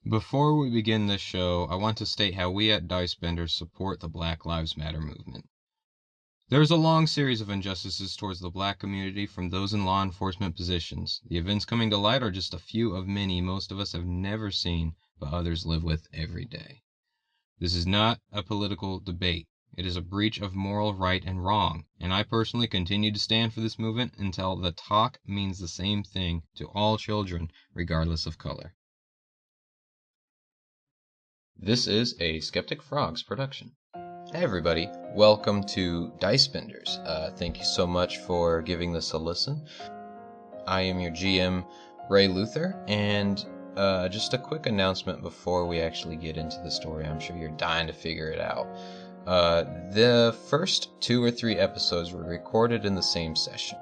Before we begin this show, I want to state how we at Dicebenders support the Black Lives Matter movement. There is a long series of injustices towards the black community from those in law enforcement positions. The events coming to light are just a few of many most of us have never seen, but others live with every day. This is not a political debate. It is a breach of moral right and wrong, and I personally continue to stand for this movement until the talk means the same thing to all children, regardless of color. This is a Skeptic Frogs production. Hey everybody, welcome to Dicebenders. Thank you so much for giving this a listen. I am your GM, Ray Luther, and just a quick announcement before we actually get into the story. I'm sure you're dying to figure it out. The first 2 or 3 episodes were recorded in the same session.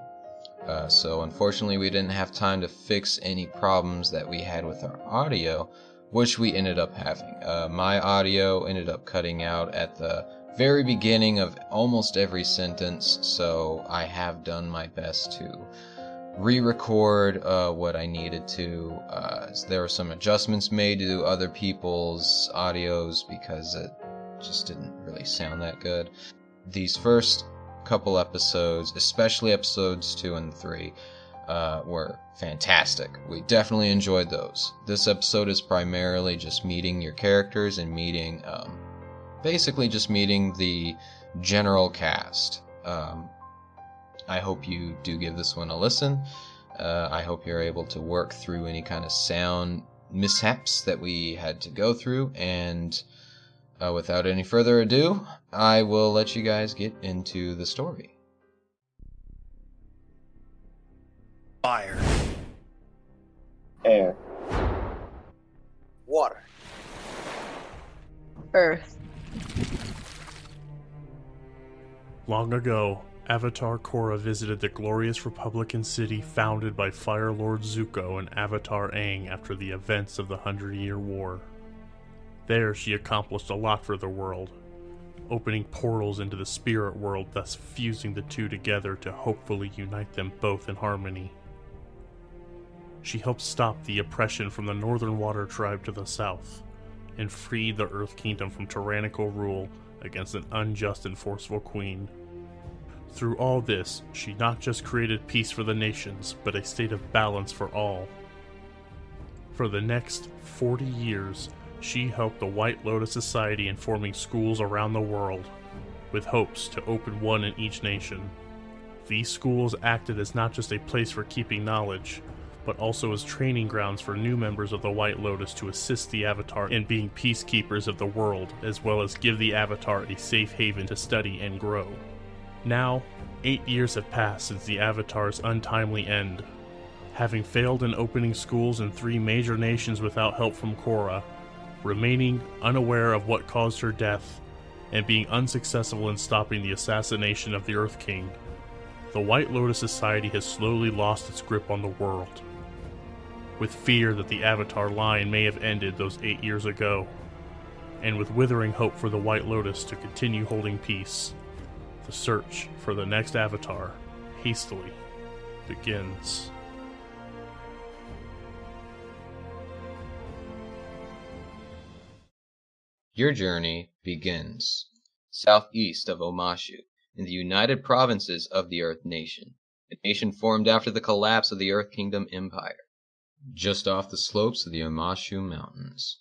So unfortunately we didn't have time to fix any problems that we had with our audio, which we ended up having. My audio ended up cutting out at the very beginning of almost every sentence, so I have done my best to re-record what I needed to. There were some adjustments made to other people's audios because it just didn't really sound that good. These first couple episodes, especially episodes 2 and 3, were fantastic. We definitely enjoyed those. This episode is primarily just meeting your characters and meeting, basically just meeting the general cast. I hope you do give this one a listen. I hope you're able to work through any kind of sound mishaps that we had to go through, and without any further ado, I will let you guys get into the story. Fire. Air. Water. Earth. Long ago, Avatar Korra visited the glorious Republican city founded by Fire Lord Zuko and Avatar Aang after the events of the 100-Year War. There she accomplished a lot for the world, opening portals into the spirit world, thus fusing the two together to hopefully unite them both in harmony. She helped stop the oppression from the Northern Water Tribe to the south, and freed the Earth Kingdom from tyrannical rule against an unjust and forceful queen. Through all this, she not just created peace for the nations, but a state of balance for all. For the next 40 years, she helped the White Lotus Society in forming schools around the world, with hopes to open one in each nation. These schools acted as not just a place for keeping knowledge, but also as training grounds for new members of the White Lotus to assist the Avatar in being peacekeepers of the world, as well as give the Avatar a safe haven to study and grow. Now, 8 years have passed since the Avatar's untimely end. Having failed in opening schools in 3 major nations without help from Korra, remaining unaware of what caused her death, and being unsuccessful in stopping the assassination of the Earth King, the White Lotus Society has slowly lost its grip on the world. With fear that the Avatar line may have ended those 8 years ago, and with withering hope for the White Lotus to continue holding peace, the search for the next Avatar hastily begins. Your journey begins southeast of Omashu, in the United Provinces of the Earth Nation, a nation formed after the collapse of the Earth Kingdom Empire. Just off the slopes of the Omashu Mountains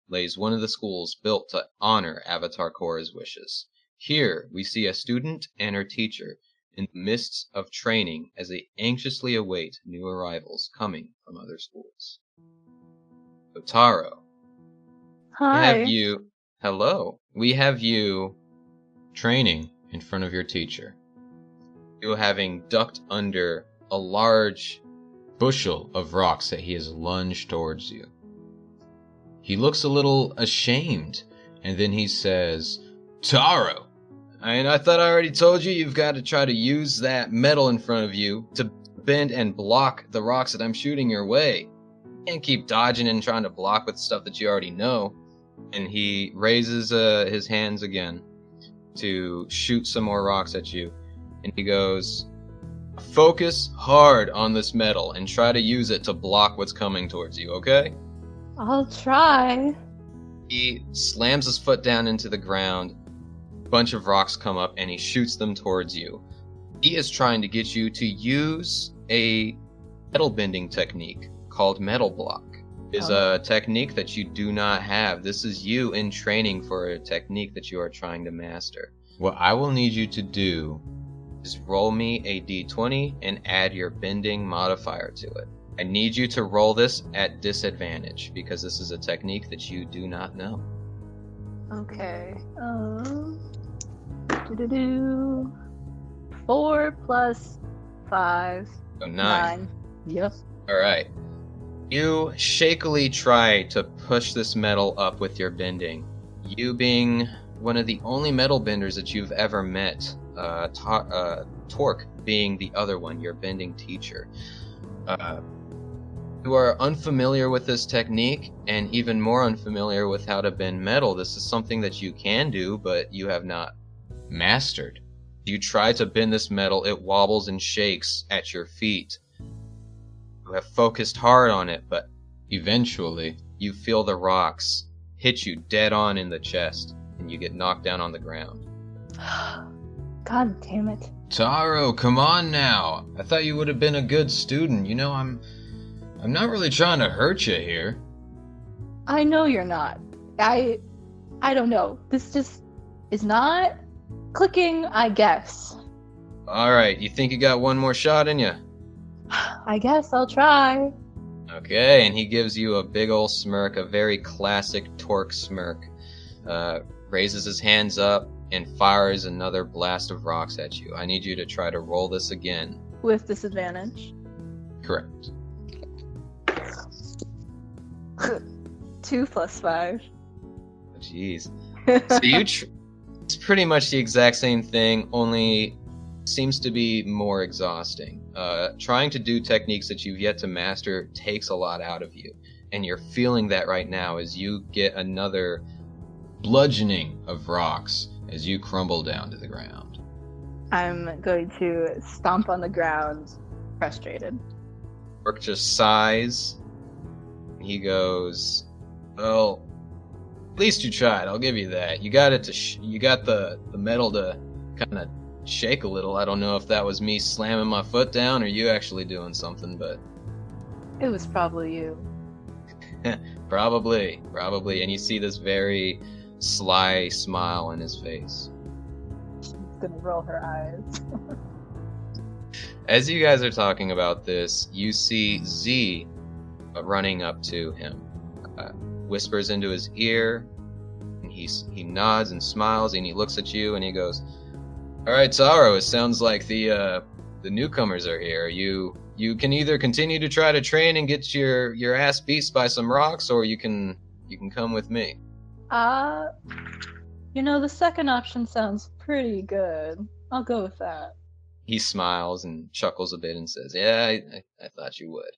lays one of the schools built to honor Avatar Korra's wishes. Here we see a student and her teacher in the midst of training as they anxiously await new arrivals coming from other schools. So Taro, Hi. we have you training in front of your teacher. You having ducked under a large bushel of rocks that he has lunged towards you. He looks a little ashamed, and then he says, Taro, I thought I already told you you've got to try to use that metal in front of you to bend and block the rocks that I'm shooting your way. You can't keep dodging and trying to block with stuff that you already know. And he raises his hands again to shoot some more rocks at you. And he goes, focus hard on this metal and try to use it to block what's coming towards you, okay? I'll try. He slams his foot down into the ground. A bunch of rocks come up and he shoots them towards you. He is trying to get you to use a metal bending technique called metal block. It is a technique that you do not have. This is you in training for a technique that you are trying to master. What I will need you to do is roll me a d20 and add your bending modifier to it. I need you to roll this at disadvantage because this is a technique that you do not know. Okay. 4 plus 5. So 9. Yep. Alright. You shakily try to push this metal up with your bending. You being one of the only metal benders that you've ever met, Torque being the other one, your bending teacher. You are unfamiliar with this technique, and even more unfamiliar with how to bend metal. This is something that you can do, but you have not mastered. You try to bend this metal, it wobbles and shakes at your feet. You have focused hard on it, but eventually you feel the rocks hit you dead on in the chest, and you get knocked down on the ground. God damn it. Taro, come on now. I thought you would have been a good student. You know, I'm not really trying to hurt you here. I know you're not. I don't know. This just is not clicking, I guess. Alright, you think you got one more shot in you? I guess I'll try. Okay, and he gives you a big ol' smirk, a very classic Torque smirk. Raises his hands up and fires another blast of rocks at you. I need you to try to roll this again. With disadvantage. Correct. 2 plus 5. Jeez. So it's pretty much the exact same thing, only seems to be more exhausting. Trying to do techniques that you've yet to master takes a lot out of you, and you're feeling that right now as you get another bludgeoning of rocks as you crumble down to the ground. I'm going to stomp on the ground, frustrated. Orc just sighs. He goes, "Well, at least you tried. I'll give you that. You got it you got the metal to kind of shake a little. I don't know if that was me slamming my foot down or you actually doing something, but It was probably you. probably. And you see this very sly smile on his face. She's gonna roll her eyes. As you guys are talking about this, you see Z running up to him, whispers into his ear, and he nods and smiles, and he looks at you, and he goes, "All right, Taro, it sounds like the newcomers are here. You can either continue to try to train and get your ass beat by some rocks, or you can come with me." The second option sounds pretty good. I'll go with that. He smiles and chuckles a bit and says, "Yeah, I thought you would."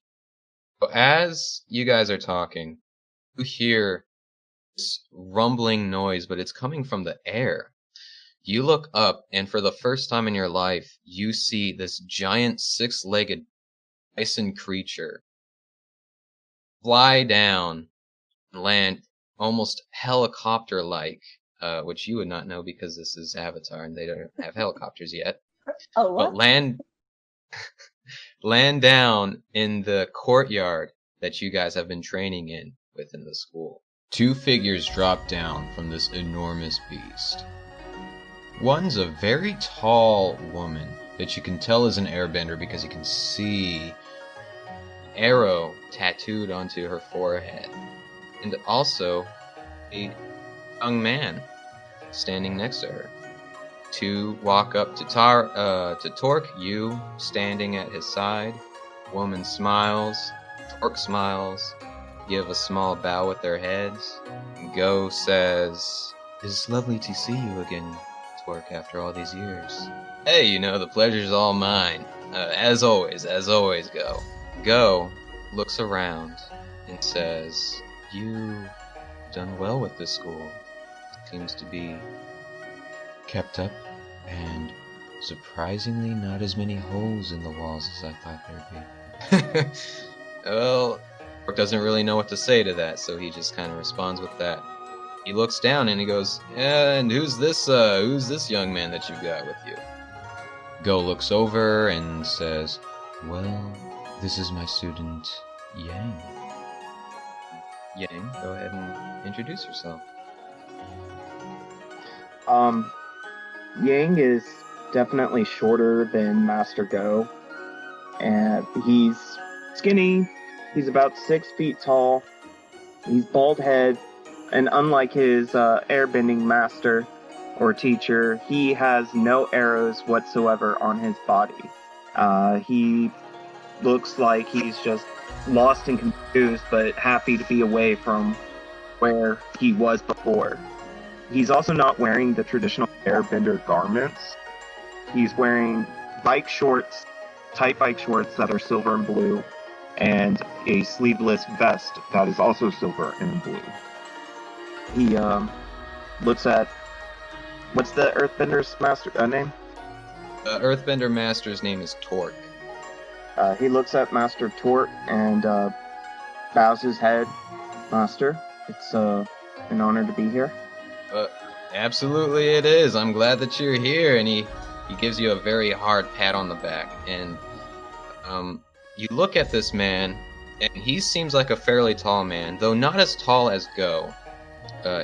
But as you guys are talking, you hear this rumbling noise, but it's coming from the air. You look up, and for the first time in your life, you see this giant six-legged bison creature fly down and land almost helicopter-like, which you would not know because this is Avatar and they don't have helicopters yet. Oh, what? But land down in the courtyard that you guys have been training in within the school. Two figures drop down from this enormous beast. One's a very tall woman that you can tell is an airbender because you can see an arrow tattooed onto her forehead. And also a young man standing next to her. Two walk up to Torque, you standing at his side. Woman smiles, Torque smiles, give a small bow with their heads. And Go says, "It's lovely to see you again, Torque, after all these years." "Hey, the pleasure's all mine. As always, Go." Go looks around and says, "You've done well with this school. It seems to be kept up, and surprisingly not as many holes in the walls as I thought there'd be." "Well, Torque doesn't really know what to say to that, so he just kind of responds with that. He looks down and he goes, and who's this young man that you've got with you? Go looks over and says, well, this is my student, Yang. Yang, go ahead and introduce yourself. Yang is definitely shorter than Master Go, and he's skinny. He's about 6 feet tall. He's bald head, and unlike his airbending master or teacher, he has no arrows whatsoever on his body. He looks like he's just lost and confused, but happy to be away from where he was before. He's also not wearing the traditional airbender garments. He's wearing bike shorts, tight bike shorts that are silver and blue, and a sleeveless vest that is also silver and blue. He looks at... What's the Earthbender's master name? The Earthbender master's name is Torque. He looks at Master Torque and bows his head. Master, it's an honor to be here. Absolutely it is. I'm glad that you're here. And he gives you a very hard pat on the back. And you look at this man, and he seems like a fairly tall man, though not as tall as Go.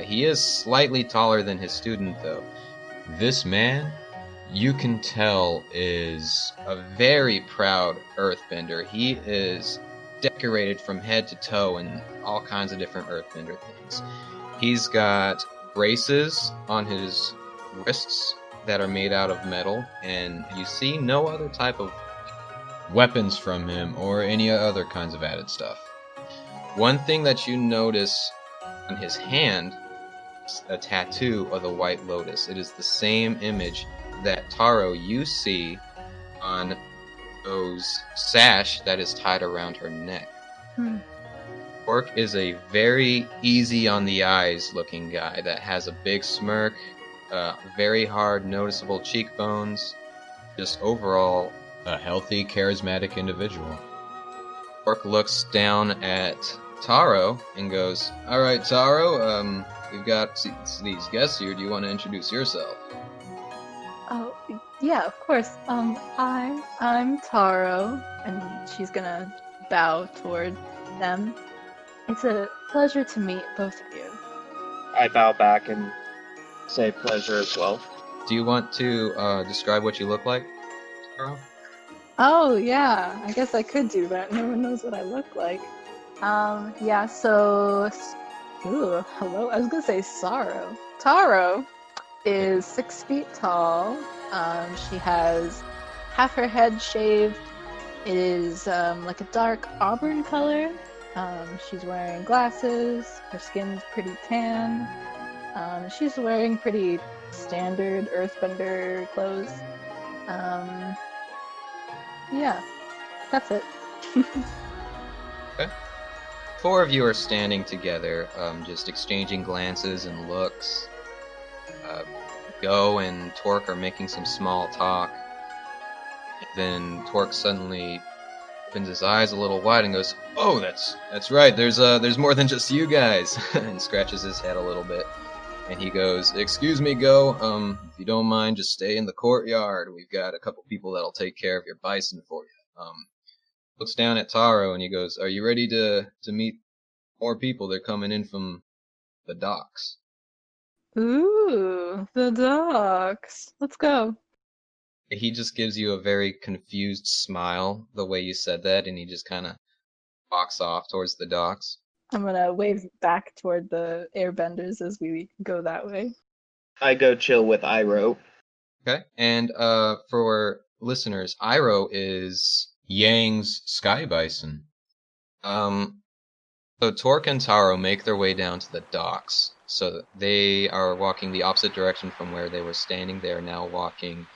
He is slightly taller than his student, though. This man, you can tell, is a very proud Earthbender. He is decorated from head to toe in all kinds of different Earthbender things. He's got braces on his wrists that are made out of metal, and you see no other type of weapons from him or any other kinds of added stuff. One thing that you notice on his hand is a tattoo of the White Lotus. It is the same image that Taro you see on O's sash that is tied around her neck. Torque is a very easy on the eyes looking guy that has a big smirk, very hard noticeable cheekbones, just overall a healthy, charismatic individual. Torque looks down at Taro and goes, alright Taro, we've got these guests here, do you want to introduce yourself? Oh, yeah, of course. Hi, I'm Taro, and she's gonna bow toward them. It's a pleasure to meet both of you. I bow back and say pleasure as well. Do you want to describe what you look like, Taro? Oh, yeah, I guess I could do that. No one knows what I look like. Yeah, so... Ooh, hello, I was gonna say Sorrow. Taro is 6 feet tall. She has half her head shaved. It is like a dark auburn color. She's wearing glasses. Her skin's pretty tan. She's wearing pretty standard Earthbender clothes. Yeah, that's it. Okay. 4 of you are standing together, just exchanging glances and looks. Go and Torque are making some small talk. Then Torque suddenly opens his eyes a little wide and goes, "Oh, that's right. There's more than just you guys," and scratches his head a little bit. And he goes, "Excuse me, Go. If you don't mind, just stay in the courtyard. We've got a couple people that'll take care of your bison for you." Looks down at Taro and he goes, "Are you ready to meet more people? They're coming in from the docks." Ooh, the docks. Let's go. He just gives you a very confused smile the way you said that, and he just kind of walks off towards the docks. I'm gonna wave back toward the airbenders as we go that way. I go chill with Iroh. Okay, and for listeners, Iroh is Yang's sky bison. So Torque and Taro make their way down to the docks. So they are walking the opposite direction from where they were standing. They are now walking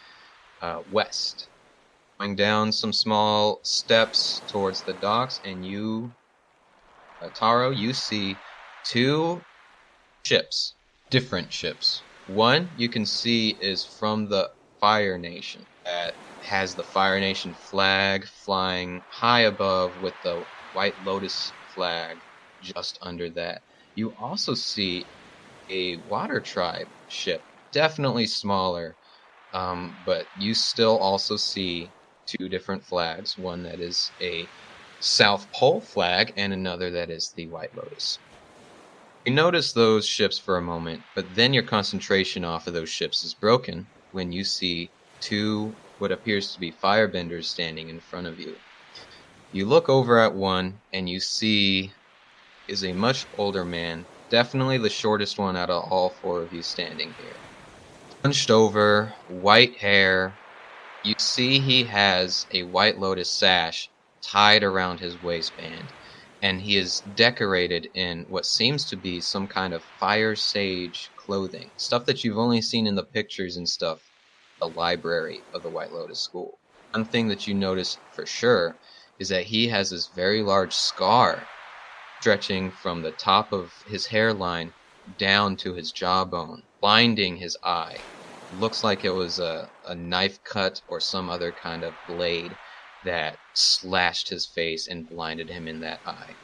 west, going down some small steps towards the docks, and you, Taro, you see 2 ships, different ships. One you can see is from the Fire Nation, that has the Fire Nation flag flying high above with the White Lotus flag just under that. You also see a water tribe ship, definitely smaller, but you still also see two different flags, one that is a South Pole flag and another that is the White Lotus. You notice those ships for a moment, but then your concentration off of those ships is broken when you see two what appears to be firebenders standing in front of you. You look over at one and you see is a much older man, definitely the shortest one out of all four of you standing here. Hunched over, white hair. You see he has a White Lotus sash tied around his waistband, and he is decorated in what seems to be some kind of fire sage clothing, stuff that you've only seen in the pictures and stuff, the library of the White Lotus School. One thing that you notice for sure is that he has this very large scar stretching from the top of his hairline down to his jawbone, blinding his eye. Looks like it was a knife cut or some other kind of blade that slashed his face and blinded him in that eye.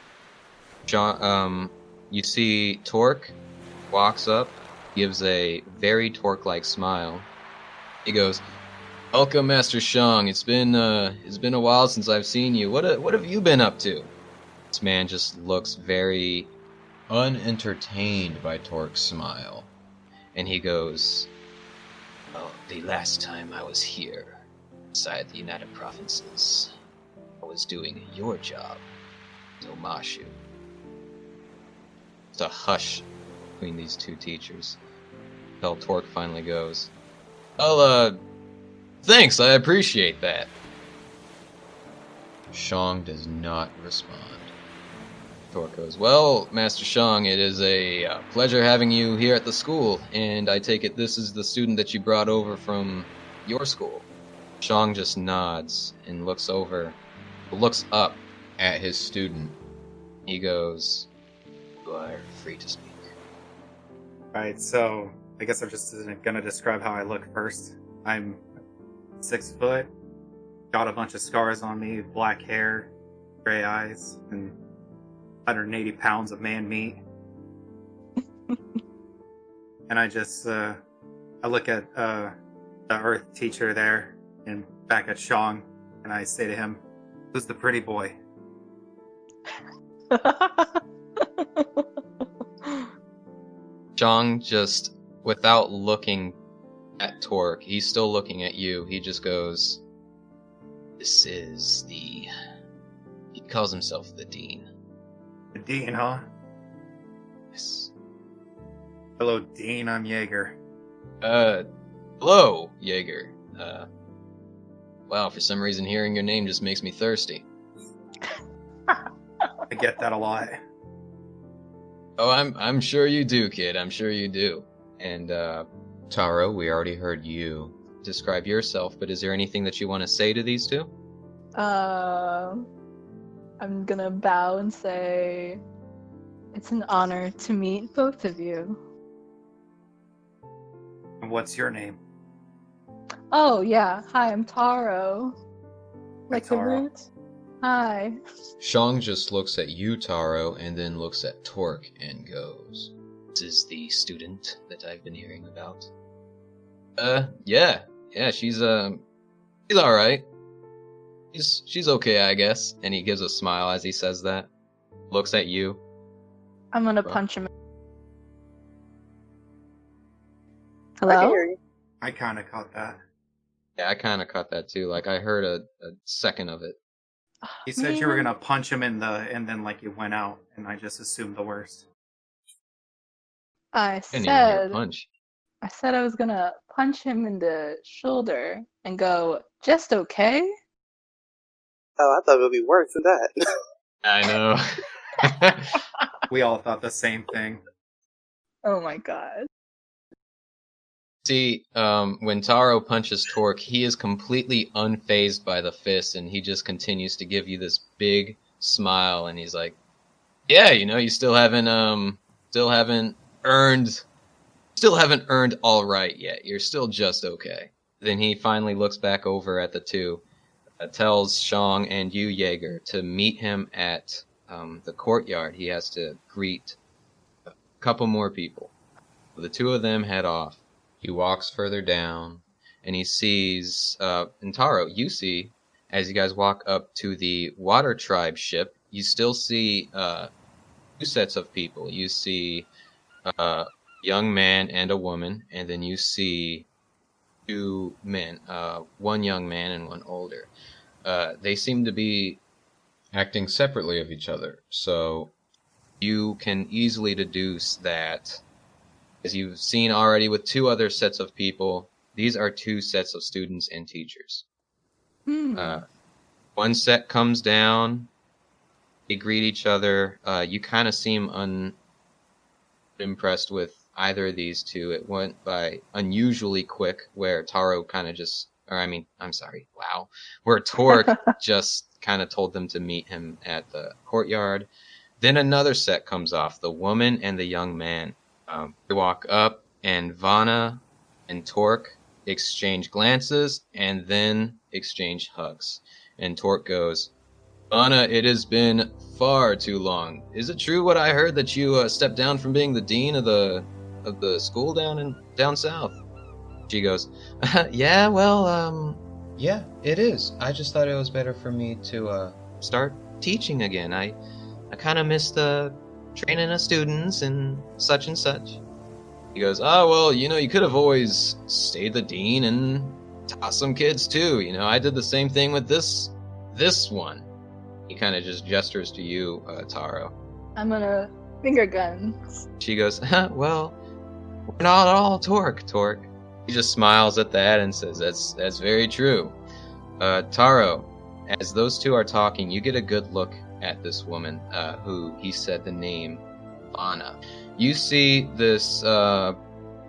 You see Torque walks up, gives a very Torque-like smile. He goes, "Welcome, Master Shang. It's been a while since I've seen you. What have you been up to?" This man just looks very unentertained by Torque's smile, and he goes, "Well, the last time I was here, inside the United Provinces, I was doing your job, Tomashu." It's a hush between these two teachers, until Torque finally goes, "Well, thanks, I appreciate that." Shang does not respond. Torque goes, "Well, Master Shang, it is a pleasure having you here at the school, and I take it this is the student that you brought over from your school." Shang just nods and looks up at his student. He goes, "You are free to speak." Alright, so I guess I'm just gonna describe how I look first. I'm 6 foot, got a bunch of scars on me, black hair, gray eyes, and 180 pounds of man meat. And I just, I look at the Earth teacher there and back at Shang, and I say to him, "Who's the pretty boy?" Shang just, without looking at Torque, he's still looking at you. He just goes, "This is he calls himself the Dean." The Dean, huh? Yes. Hello, Dean, I'm Jaeger. Hello, Jaeger. Wow, for some reason hearing your name just makes me thirsty. I get that a lot. Oh, I'm sure you do, kid. I'm sure you do. And, Taro, we already heard you describe yourself, but is there anything that you want to say to these two? I'm gonna bow and say, "It's an honor to meet both of you." And what's your name? Oh, yeah. Hi, I'm Taro. Like the Taro. root? Hi. Shang just looks at you, Taro, and then looks at Torque and goes, "This is the student that I've been hearing about." Yeah, she's alright. She's okay, I guess. And he gives a smile as he says that. Looks at you. I'm gonna Well. punch him. I Hello? can hear you. I kind of caught that. Yeah, I kind of caught that too. Like, I heard a second of it. You said you were Man. gonna punch him and then like you went out, and I just assumed the worst. I I didn't even hear a said punch. I was gonna punch him in the shoulder and go, "Just okay?" Oh, I thought it would be worse than that. I know. We all thought the same thing. Oh my god. See, when Taro punches Torque, he is completely unfazed by the fist, and he just continues to give you this big smile, and he's like, "Yeah, you still haven't earned all right yet. You're still just okay." Then he finally looks back over at the two, tells Shang and you, Jaeger, to meet him at the courtyard, he has to greet a couple more people. The two of them head off. He walks further down, and he sees, and Taro, you see, as you guys walk up to the Water Tribe ship, you still see two sets of people. You see a young man and a woman, and then you see two men, one young man and one older. They seem to be acting separately of each other, so you can easily deduce that, as you've seen already with two other sets of people, these are two sets of students and teachers. One set comes down, they greet each other. You kind of seem unimpressed with either of these two. It went by unusually quick, where Taro kind of just, where Torque just kind of told them to meet him at the courtyard. Then another set comes off, the woman and the young man. They walk up, and Vanna and Torque exchange glances and then exchange hugs. And Torque goes, "Vanna, it has been far too long. Is it true what I heard, that you stepped down from being the dean of the school down south?" She goes, "Yeah, well, yeah, it is. I just thought it was better for me to start teaching again. I kind of miss the training of students and such and such." He goes, "Oh, well, you could have always stayed the dean and taught some kids too. I did the same thing with this one." He kind of just gestures to you, Taro. I'm gonna finger guns. She goes, "Well, we're not all Torque. He just smiles at that and says, that's very true. Taro, as those two are talking, you get a good look at this woman, who he said the name, Vanna. You see this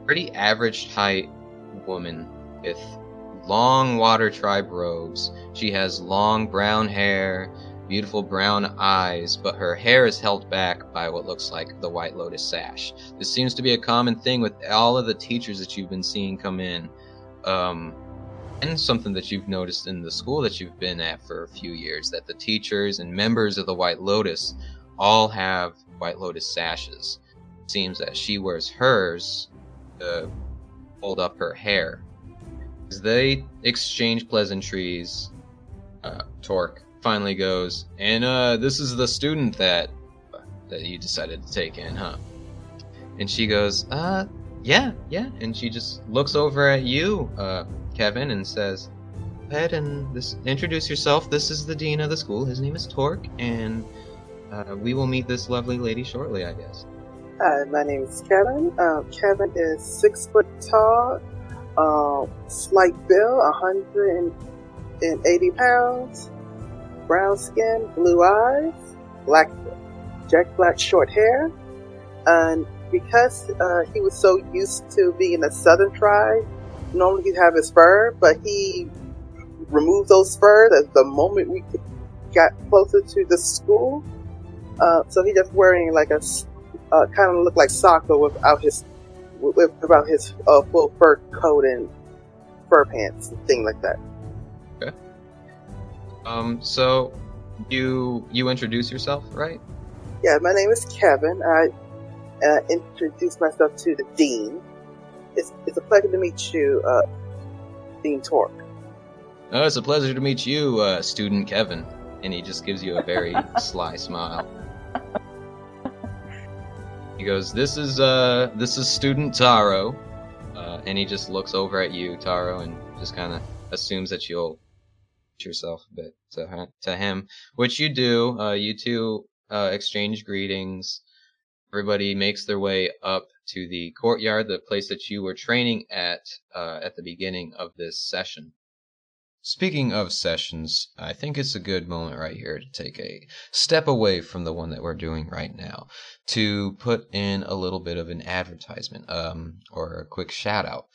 pretty average height woman with long Water Tribe robes. She has long brown hair, beautiful brown eyes, but her hair is held back by what looks like the White Lotus sash. This seems to be a common thing with all of the teachers that you've been seeing come in, and something that you've noticed in the school that you've been at for a few years, that the teachers and members of the White Lotus all have White Lotus sashes. It seems that she wears hers to hold up her hair. As they exchange pleasantries, Torque finally goes, "And this is the student that you decided to take in, huh?" And she goes, yeah. And she just looks over at you, Kevin, and says, "Go ahead and introduce yourself. This is the dean of the school. His name is Torque, and we will meet this lovely lady shortly, I guess." Hi, my name is Kevin. Kevin is 6 foot tall, slight build, 180 pounds, brown skin, blue eyes, jet black short hair. And because he was so used to being a southern tribe, normally he'd have his fur, but he removed those furs at the moment we got closer to the school. So he just wearing like a kind of looked like Sokka without his full fur coat and fur pants and thing like that. Okay. So you introduce yourself, right? Yeah, my name is Kevin. I introduced myself to the dean. It's a pleasure to meet you, Dean Torque. Oh, it's a pleasure to meet you, student Kevin. And he just gives you a very sly smile. He goes, This is student Taro," and he just looks over at you, Taro, and just kind of assumes that you'll introduce yourself a bit to him, which you do. You two exchange greetings. Everybody makes their way up to the courtyard, the place that you were training at the beginning of this session. Speaking of sessions, I think it's a good moment right here to take a step away from the one that we're doing right now to put in a little bit of an advertisement, or a quick shout out.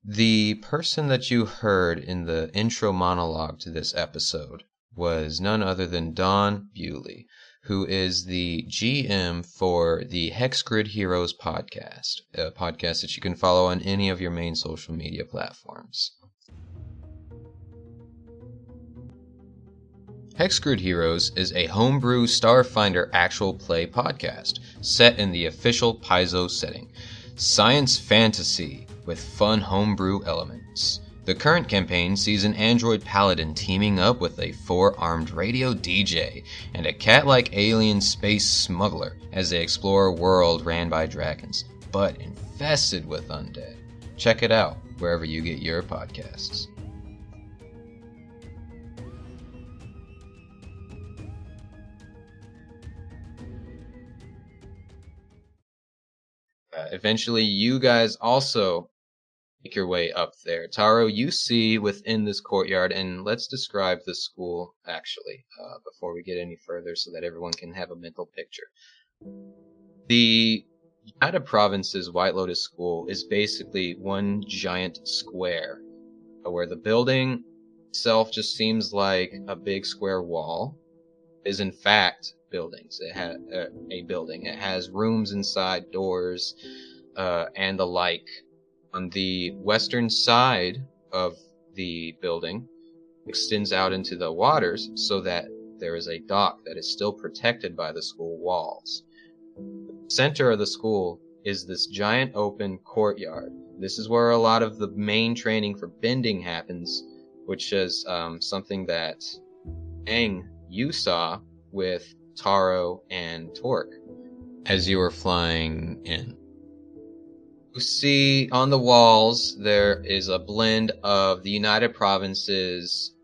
The person that you heard in the intro monologue to this episode was none other than Don Bewley, who is the GM for the Hexgrid Heroes podcast, a podcast that you can follow on any of your main social media platforms. Hexcrude Heroes is a homebrew Starfinder actual play podcast set in the official Paizo setting. Science fantasy with fun homebrew elements. The current campaign sees an android paladin teaming up with a 4-armed radio DJ and a cat-like alien space smuggler as they explore a world ran by dragons, but infested with undead. Check it out wherever you get your podcasts. Eventually, you guys also make your way up there. Taro, you see within this courtyard, and let's describe the school, actually, before we get any further so that everyone can have a mental picture. The United Province's White Lotus School is basically one giant square, where the building itself just seems like a big square wall. It is in fact buildings. It has a building. It has rooms inside, doors, and the like. On the western side of the building extends out into the waters so that there is a dock that is still protected by the school walls. The center of the school is this giant open courtyard. This is where a lot of the main training for bending happens, which is something that Aang, you saw with Taro and Torque as you were flying in. You see on the walls there is a blend of the United Province's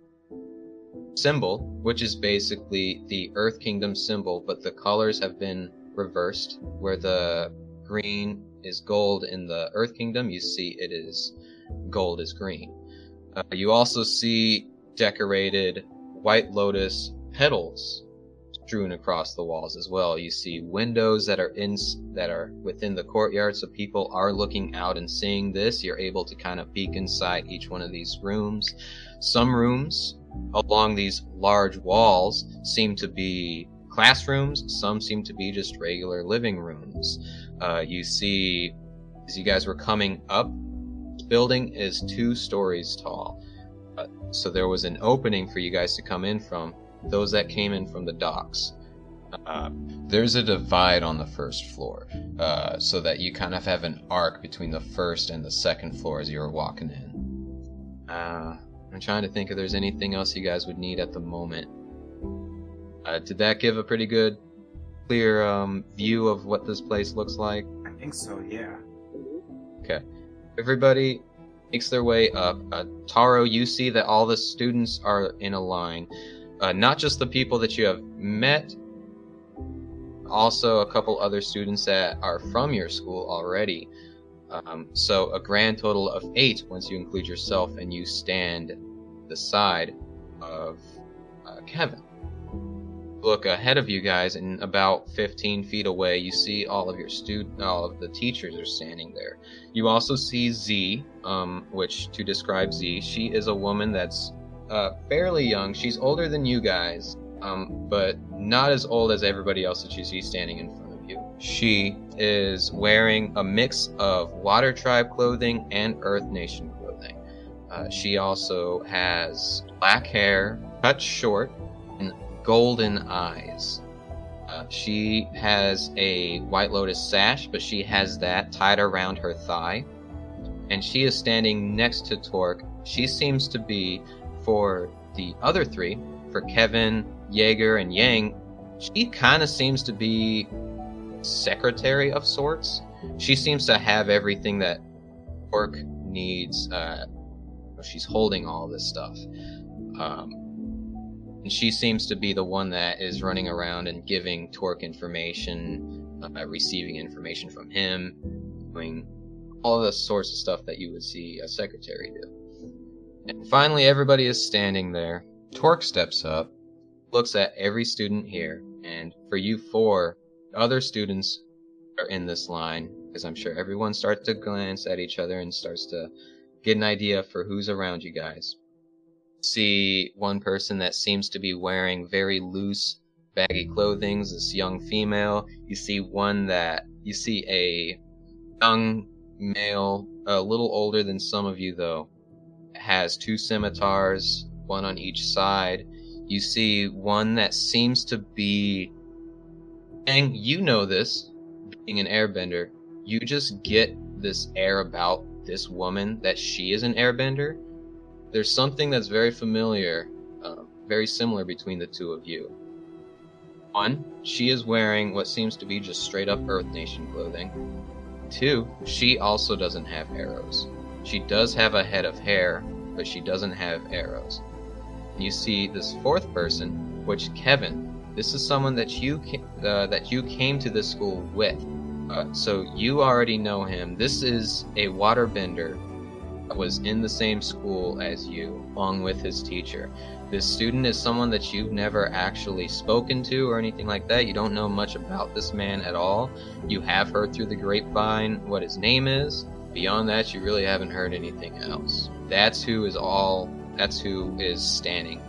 symbol, which is basically the Earth Kingdom symbol, but the colors have been reversed. Where the green is gold in the Earth Kingdom, you see it is gold is green. You also see decorated White Lotus petals strewn across the walls as well. You see windows that are within the courtyard, so people are looking out and seeing this. You're able to kind of peek inside each one of these rooms. Some rooms along these large walls seem to be classrooms. Some seem to be just regular living rooms. You see, as you guys were coming up, this building is 2 stories tall. So there was an opening for you guys to come in from, those that came in from the docks. There's a divide on the first floor, so that you kind of have an arc between the first and the second floor as you were walking in. I'm trying to think if there's anything else you guys would need at the moment. Did that give a pretty good, clear view of what this place looks like? I think so, yeah. Okay. Everybody makes their way up. Taro, you see that all the students are in a line. Not just the people that you have met, also a couple other students that are from your school already. So a grand total of 8 once you include yourself, and you stand the side of Kevin. Look ahead of you guys, and about 15 feet away, you see all of the teachers are standing there. You also see Z, which to describe Z, she is a woman that's fairly young. She's older than you guys, but not as old as everybody else that you see standing in front of you. She is wearing a mix of Water Tribe clothing and Earth Nation clothing. She also has black hair, cut short, and golden eyes. She has a White Lotus sash, but she has that tied around her thigh. And she is standing next to Torque. She seems to be, for the other 3, for Kevin, Jaeger, and Yang, she kind of seems to be secretary of sorts. She seems to have everything that Torque needs. She's holding all this stuff. And she seems to be the one that is running around and giving Torque information, receiving information from him, doing all the sorts of stuff that you would see a secretary do. And finally, everybody is standing there. Torque steps up, looks at every student here, and for you 4 other students are in this line, because I'm sure everyone starts to glance at each other and starts to get an idea for who's around you guys. See one person that seems to be wearing very loose, baggy clothing, this young female. You see a young male, a little older than some of you though, has 2 scimitars, one on each side. you see one that seems to be... And you know this, being an airbender, you just get this air about this woman that she is an airbender. There's something that's very familiar, very similar between the two of you. One, she is wearing what seems to be just straight up Earth Nation clothing. Two, she also doesn't have arrows. She does have a head of hair, but she doesn't have arrows. And you see this fourth person, which Kevin, this is someone that you came to this school with. So you already know him. This is a waterbender that was in the same school as you, along with his teacher. This student is someone that you've never actually spoken to or anything like that. You don't know much about this man at all. You have heard through the grapevine what his name is. Beyond that, you really haven't heard anything else. That's who is standing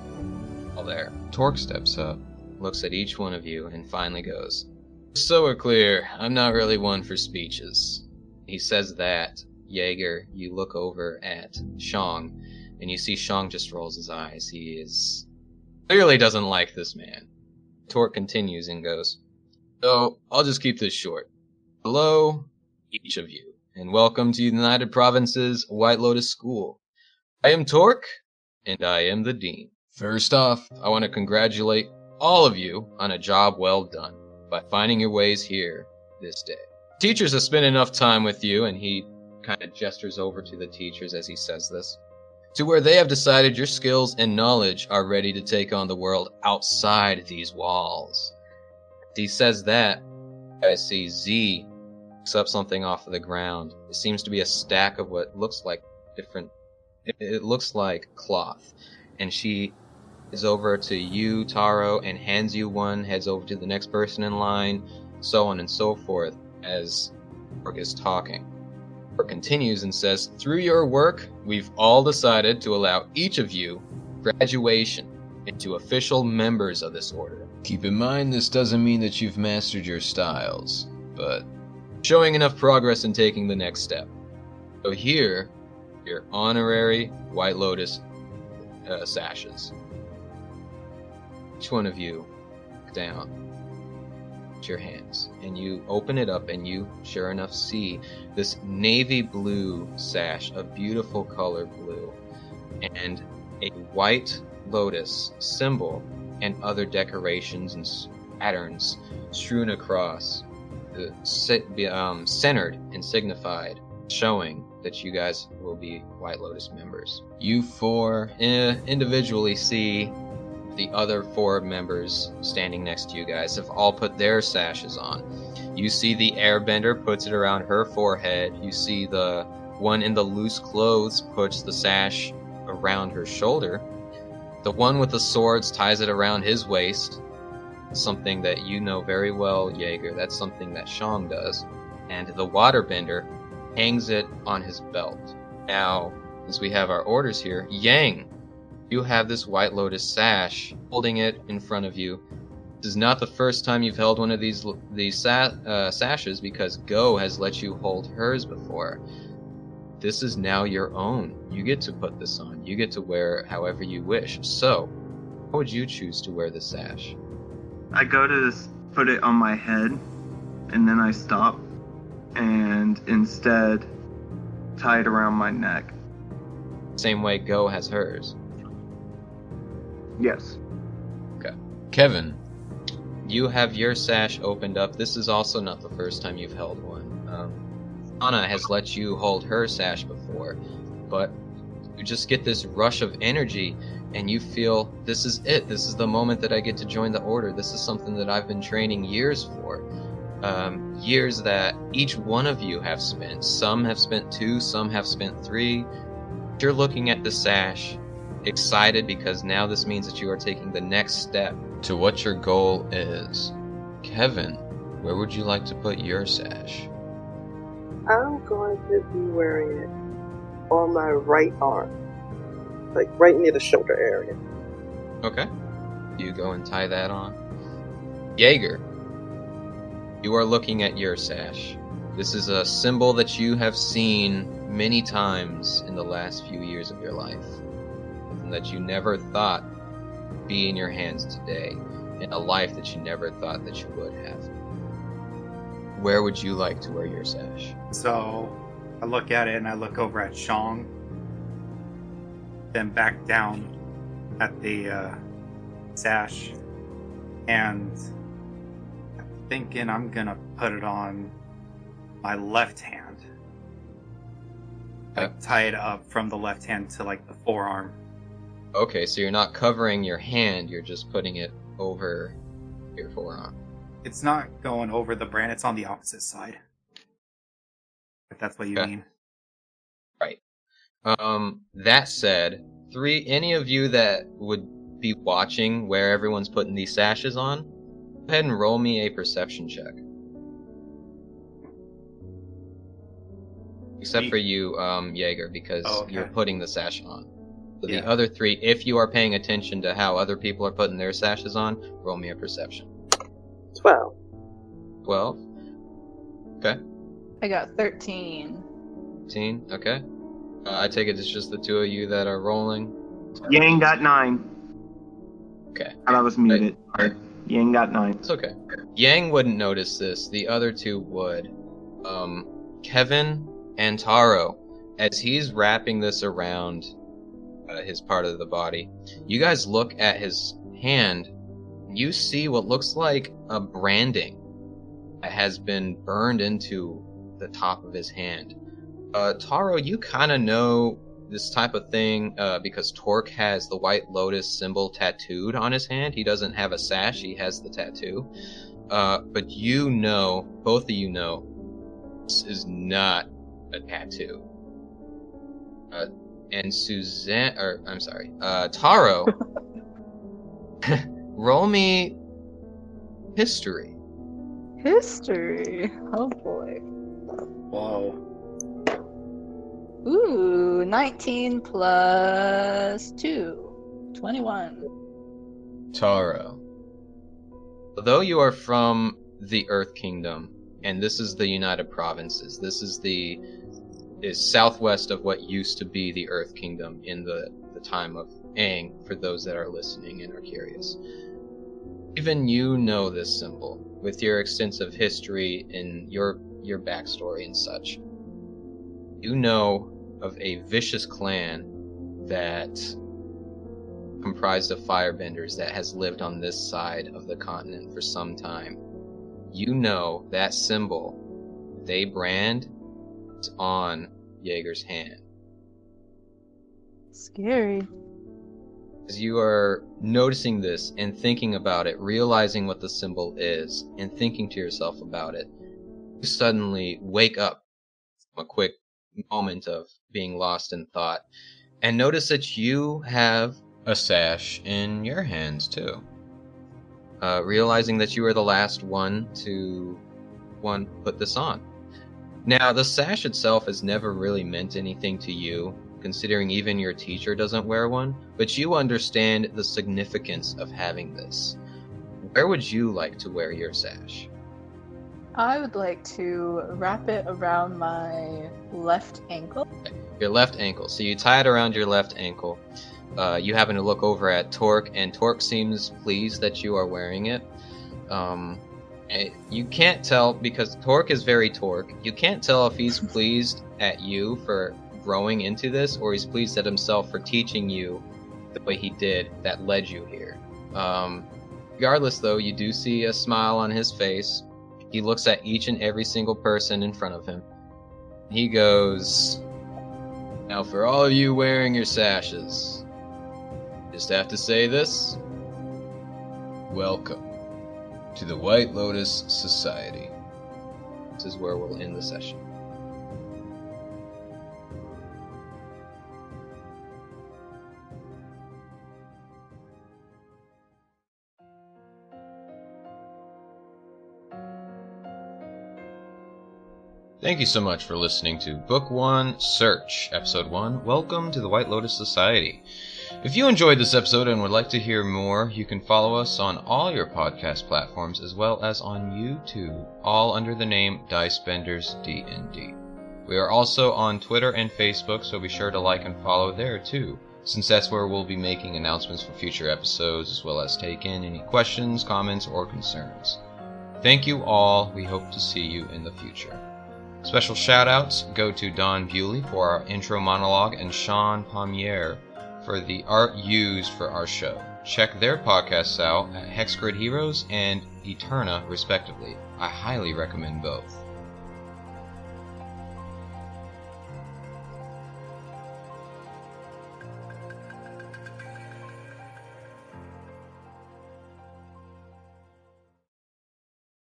all there. Torque steps up, looks at each one of you, and finally goes, "So we're clear, I'm not really one for speeches." He says that. Jaeger, you look over at Shang, and you see Shang just rolls his eyes. He clearly doesn't like this man. Torque continues and goes, "So, I'll just keep this short. Hello, each of you, and welcome to United Province's White Lotus School. I am Torque, and I am the Dean. First off, I want to congratulate all of you on a job well done by finding your ways here this day. Teachers have spent enough time with you," and he kind of gestures over to the teachers as he says this, "to where they have decided your skills and knowledge are ready to take on the world outside these walls." He says that, I see Z picks up something off of the ground. It seems to be a stack of what looks like it looks like cloth. And she is over to you, Taro, and hands you one, heads over to the next person in line, so on and so forth, as Torque is talking. Torque continues and says, "Through your work, we've all decided to allow each of you graduation into official members of this order. Keep in mind, this doesn't mean that you've mastered your styles, but showing enough progress in taking the next step. So here, your honorary White Lotus sashes. Each one of you, down with your hands, and you open it up, and you, sure enough, see this navy blue sash, a beautiful color blue, and a white lotus symbol and other decorations and patterns strewn across, centered and signified, showing that you guys will be White Lotus members. You four individually see the other four members standing next to you guys have all put their sashes on. You see the airbender puts it around her forehead. You see the one in the loose clothes puts the sash around her shoulder. The one with the swords ties it around his waist. Something that you know very well, Jaeger. That's something that Shang does. And the waterbender hangs it on his belt. Now, since we have our orders here, Yang, you have this White Lotus sash, holding it in front of you. This is not the first time you've held one of these sashes, because Go has let you hold hers before. This is now your own. You get to put this on. You get to wear it however you wish. So, how would you choose to wear the sash? I go to put it on my head, and then I stop, and instead tie it around my neck. Same way Go has hers. Yes. Okay. Kevin, you have your sash opened up. This is also not the first time you've held one. Anna has let you hold her sash before, but you just get this rush of energy, and you feel, this is it. This is the moment that I get to join the order. This is something that I've been training years for. Years that each one of you have spent. Some have spent 2, some have spent 3. You're looking at the sash, excited, because now this means that you are taking the next step to what your goal is. Kevin, where would you like to put your sash? I'm going to be wearing it on my right arm, like right near the shoulder area. Okay. You go and tie that on. Jaeger, you are looking at your sash. This is a symbol that you have seen many times in the last few years of your life. Something that you never thought be in your hands today in a life that you never thought that you would have, where would you like to wear your sash? So I look at it and I look over at Shang, then back down at the sash, and I'm thinking I'm gonna put it on my left hand. Like tie it up from the left hand to like the forearm. Okay, so you're not covering your hand, you're just putting it over your forearm. It's not going over the brand, it's on the opposite side. If that's what you mean. Right. That said, any of you that would be watching where everyone's putting these sashes on, go ahead and roll me a perception check. Except for you, Jaeger, because you're putting the sash on. So the other three, if you are paying attention to how other people are putting their sashes on, roll me a perception. 12. 12? Okay. I got 13. 13? Okay. I take it it's just the two of you that are rolling? Yang got 9. Okay. And I was muted. Sorry. Yang got 9. It's okay. Yang wouldn't notice this. The other two would. Kevin and Taro, as he's wrapping this around his part of the body, you guys look at his hand. You see what looks like a branding that has been burned into the top of his hand. Taro, you kind of know this type of thing because Torque has the White Lotus symbol tattooed on his hand. He doesn't have a sash, he has the tattoo. But you know, both of you know, this is not a tattoo. And Taro, roll me history. History? Oh boy. Whoa. Ooh, 19 plus 2. 21. Taro, although you are from the Earth Kingdom, and this is the United Provinces, this is southwest of what used to be the Earth Kingdom in the time of Aang, for those that are listening and are curious. Even you know this symbol, with your extensive history and your backstory and such. You know of a vicious clan that comprised of firebenders that has lived on this side of the continent for some time. You know that symbol they brand is on Jaeger's hand. Scary. As you are noticing this and thinking about it, realizing what the symbol is, and thinking to yourself about it, you suddenly wake up from a quick moment of being lost in thought, and notice that you have a sash in your hands too. Realizing that you were the last one to put this on. Now, the sash itself has never really meant anything to you, considering even your teacher doesn't wear one, but you understand the significance of having this. Where would you like to wear your sash? I would like to wrap it around my left ankle. Your left ankle. So you tie it around your left ankle. You happen to look over at Torque, and Torque seems pleased that you are wearing it. You can't tell, because Torque is very Torque, you can't tell if he's pleased at you for growing into this, or he's pleased at himself for teaching you the way he did that led you here. Regardless, though, you do see a smile on his face. He looks at each and every single person in front of him. He goes, "Now for all of you wearing your sashes, just have to say this. Welcome to the White Lotus Society." This is where we'll end the session. Thank you so much for listening to Book 1, Search, Episode 1, Welcome to the White Lotus Society. If you enjoyed this episode and would like to hear more, you can follow us on all your podcast platforms as well as on YouTube, all under the name DicebendersDnD. We are also on Twitter and Facebook, so be sure to like and follow there too. since that's where we'll be making announcements for future episodes, as well as take in any questions, comments, or concerns. Thank you all. We hope to see you in the future. Special shout-outs go to Don Bewley for our intro monologue and Sean Pommier for the art used for our show. Check their podcasts out at Hexgrid Heroes and Eterna, respectively. I highly recommend both.